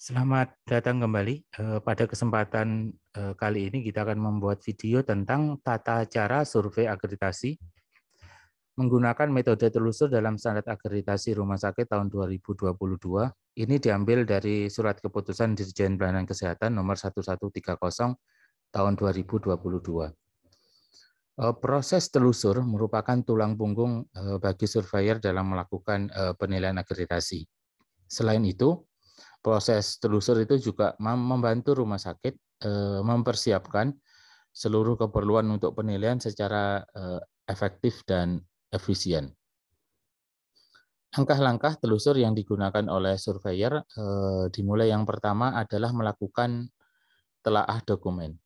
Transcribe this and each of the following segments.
Selamat datang kembali. Pada kesempatan kali ini kita akan membuat video tentang tata cara survei akreditasi menggunakan metode telusur dalam standar akreditasi rumah sakit tahun 2022. Ini diambil dari Surat Keputusan Dirjen Pelayanan Kesehatan nomor 1130 tahun 2022. Proses telusur merupakan tulang punggung bagi surveyor dalam melakukan penilaian akreditasi. Selain itu, proses telusur itu juga membantu rumah sakit mempersiapkan seluruh keperluan untuk penilaian secara efektif dan efisien. Langkah-langkah telusur yang digunakan oleh surveyor dimulai yang pertama adalah melakukan telaah dokumen.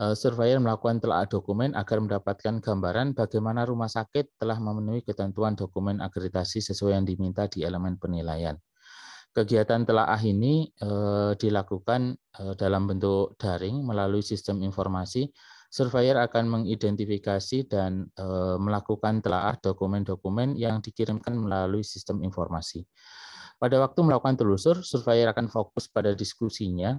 Surveyor melakukan telaah dokumen agar mendapatkan gambaran bagaimana rumah sakit telah memenuhi ketentuan dokumen akreditasi sesuai yang diminta di elemen penilaian. Kegiatan telaah ini dilakukan dalam bentuk daring melalui sistem informasi. Surveyor akan mengidentifikasi dan melakukan telaah dokumen-dokumen yang dikirimkan melalui sistem informasi. Pada waktu melakukan telusur, surveyor akan fokus pada diskusinya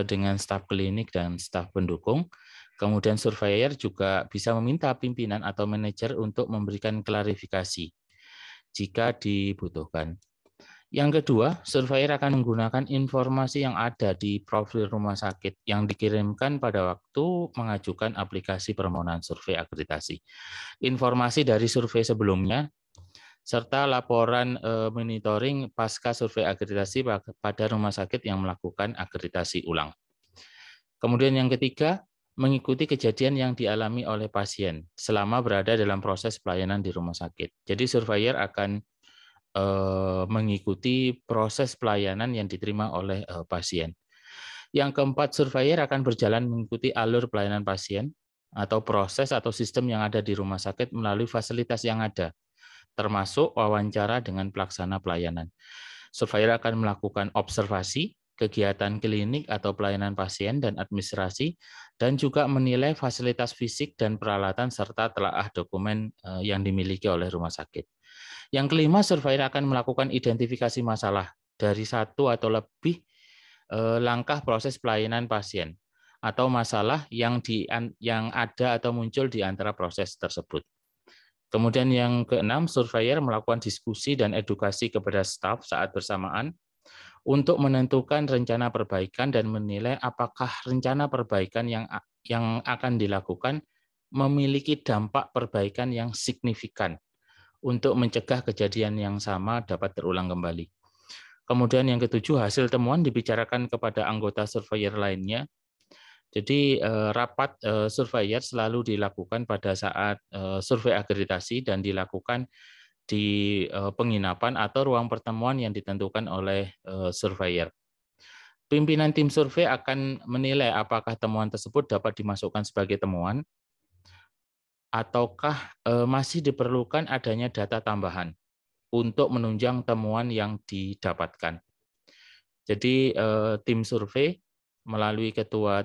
dengan staf klinik dan staf pendukung. Kemudian surveyor juga bisa meminta pimpinan atau manajer untuk memberikan klarifikasi jika dibutuhkan. Yang kedua, surveyor akan menggunakan informasi yang ada di profil rumah sakit yang dikirimkan pada waktu mengajukan aplikasi permohonan survei akreditasi. Informasi dari survei sebelumnya, serta laporan monitoring pasca survei akreditasi pada rumah sakit yang melakukan akreditasi ulang. Kemudian yang ketiga, mengikuti kejadian yang dialami oleh pasien selama berada dalam proses pelayanan di rumah sakit. Jadi surveyor akan mengikuti proses pelayanan yang diterima oleh pasien. Yang keempat, surveyor akan berjalan mengikuti alur pelayanan pasien atau proses atau sistem yang ada di rumah sakit melalui fasilitas yang ada, termasuk wawancara dengan pelaksana pelayanan. Surveyor akan melakukan observasi, kegiatan klinik atau pelayanan pasien dan administrasi, dan juga menilai fasilitas fisik dan peralatan serta telaah dokumen yang dimiliki oleh rumah sakit. Yang kelima, surveyor akan melakukan identifikasi masalah dari satu atau lebih langkah proses pelayanan pasien atau masalah yang ada atau muncul di antara proses tersebut. Kemudian yang keenam, surveyor melakukan diskusi dan edukasi kepada staf saat bersamaan untuk menentukan rencana perbaikan dan menilai apakah rencana perbaikan yang akan dilakukan memiliki dampak perbaikan yang signifikan untuk mencegah kejadian yang sama dapat terulang kembali. Kemudian yang ketujuh, hasil temuan dibicarakan kepada anggota surveyor lainnya. Jadi rapat surveyor selalu dilakukan pada saat survei akreditasi dan dilakukan di penginapan atau ruang pertemuan yang ditentukan oleh surveyor. Pimpinan tim survei akan menilai apakah temuan tersebut dapat dimasukkan sebagai temuan ataukah masih diperlukan adanya data tambahan untuk menunjang temuan yang didapatkan. Jadi tim survei melalui ketua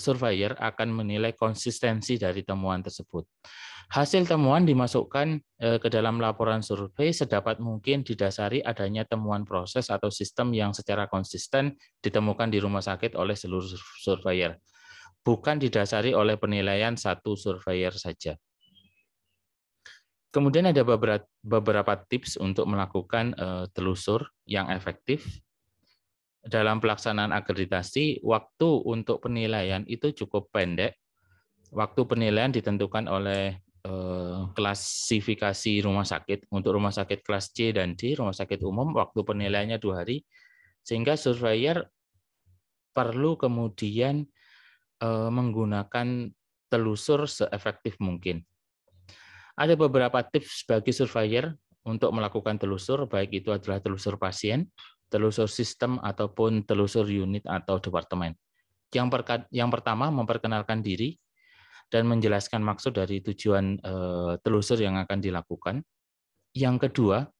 surveyor akan menilai konsistensi dari temuan tersebut. Hasil temuan dimasukkan ke dalam laporan survei sedapat mungkin didasari adanya temuan proses atau sistem yang secara konsisten ditemukan di rumah sakit oleh seluruh surveyor, bukan didasari oleh penilaian satu surveyor saja. Kemudian ada beberapa tips untuk melakukan telusur yang efektif. Dalam pelaksanaan akreditasi, waktu untuk penilaian itu cukup pendek. Waktu penilaian ditentukan oleh klasifikasi rumah sakit. Untuk rumah sakit kelas C dan D, rumah sakit umum, waktu penilaiannya 2 hari, sehingga surveyor perlu kemudian menggunakan telusur seefektif mungkin. Ada beberapa tips bagi surveyor untuk melakukan telusur, baik itu adalah telusur pasien, telusur sistem, ataupun telusur unit atau departemen. Yang pertama, memperkenalkan diri dan menjelaskan maksud dari tujuan telusur yang akan dilakukan. Yang kedua,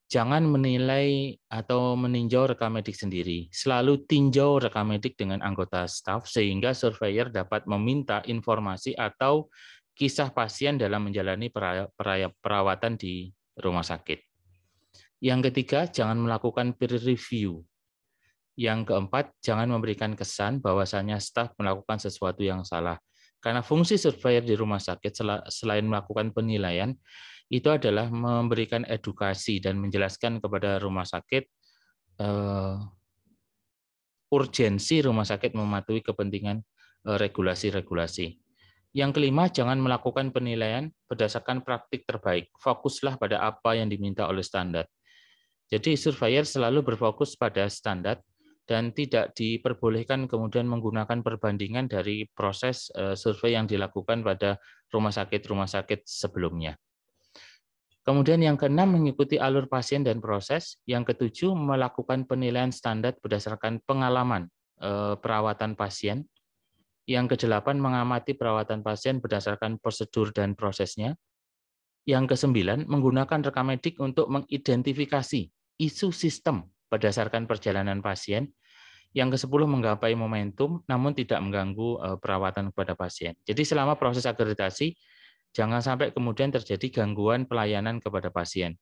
jangan menilai atau meninjau rekam medik sendiri. Selalu tinjau rekam medik dengan anggota staf sehingga surveyor dapat meminta informasi atau kisah pasien dalam menjalani perawatan di rumah sakit. Yang ketiga, jangan melakukan peer review. Yang keempat, jangan memberikan kesan bahwasannya staf melakukan sesuatu yang salah. Karena fungsi surveyor di rumah sakit selain melakukan penilaian, itu adalah memberikan edukasi dan menjelaskan kepada rumah sakit urgensi rumah sakit mematuhi kepentingan regulasi-regulasi. Yang kelima, jangan melakukan penilaian berdasarkan praktik terbaik. Fokuslah pada apa yang diminta oleh standar. Jadi surveyor selalu berfokus pada standar dan tidak diperbolehkan kemudian menggunakan perbandingan dari proses survei yang dilakukan pada rumah sakit sebelumnya. Kemudian yang keenam, mengikuti alur pasien dan proses. Yang ketujuh, melakukan penilaian standar berdasarkan pengalaman perawatan pasien. Yang kedelapan, mengamati perawatan pasien berdasarkan prosedur dan prosesnya. Yang kesembilan, menggunakan rekam medik untuk mengidentifikasi isu sistem berdasarkan perjalanan pasien. Yang ke-10, menggapai momentum namun tidak mengganggu perawatan kepada pasien. Jadi selama proses akreditasi, jangan sampai kemudian terjadi gangguan pelayanan kepada pasien.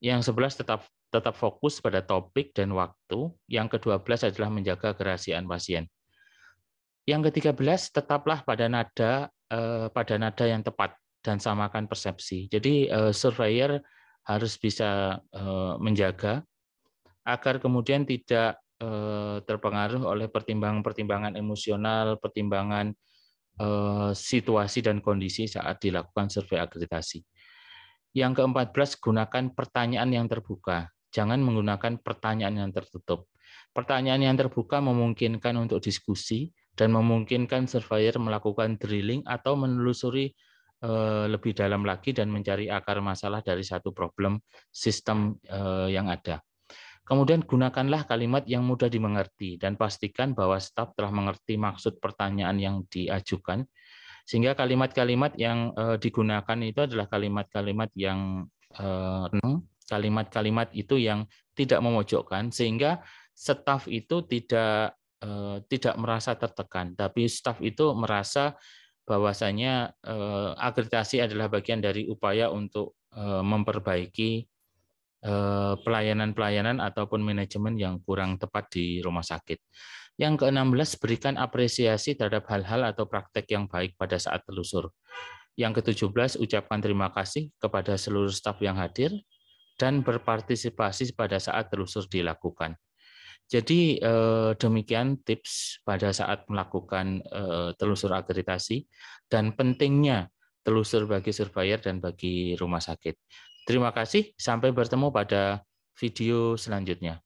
Yang 11 tetap fokus pada topik dan waktu. Yang ke-12 adalah menjaga kerahasiaan pasien. Yang ke-13, tetaplah pada nada yang tepat dan samakan persepsi. Jadi surveyor harus bisa menjaga agar kemudian tidak terpengaruh oleh pertimbangan-pertimbangan emosional, pertimbangan situasi dan kondisi saat dilakukan survei akreditasi. Yang ke-14, gunakan pertanyaan yang terbuka. Jangan menggunakan pertanyaan yang tertutup. Pertanyaan yang terbuka memungkinkan untuk diskusi dan memungkinkan surveyor melakukan drilling atau menelusuri lebih dalam lagi dan mencari akar masalah dari satu problem sistem yang ada. Kemudian gunakanlah kalimat yang mudah dimengerti dan pastikan bahwa staf telah mengerti maksud pertanyaan yang diajukan, sehingga kalimat-kalimat yang digunakan itu adalah kalimat-kalimat yang kalimat-kalimat itu yang tidak memojokkan, sehingga staf itu tidak merasa tertekan, tapi staf itu merasa bahwasanya akreditasi adalah bagian dari upaya untuk memperbaiki pelayanan-pelayanan ataupun manajemen yang kurang tepat di rumah sakit. Yang ke-16, berikan apresiasi terhadap hal-hal atau praktek yang baik pada saat telusur. Yang ke-17, ucapkan terima kasih kepada seluruh staf yang hadir dan berpartisipasi pada saat telusur dilakukan. Jadi demikian tips pada saat melakukan telusur akreditasi dan pentingnya telusur bagi surveyor dan bagi rumah sakit. Terima kasih, sampai bertemu pada video selanjutnya.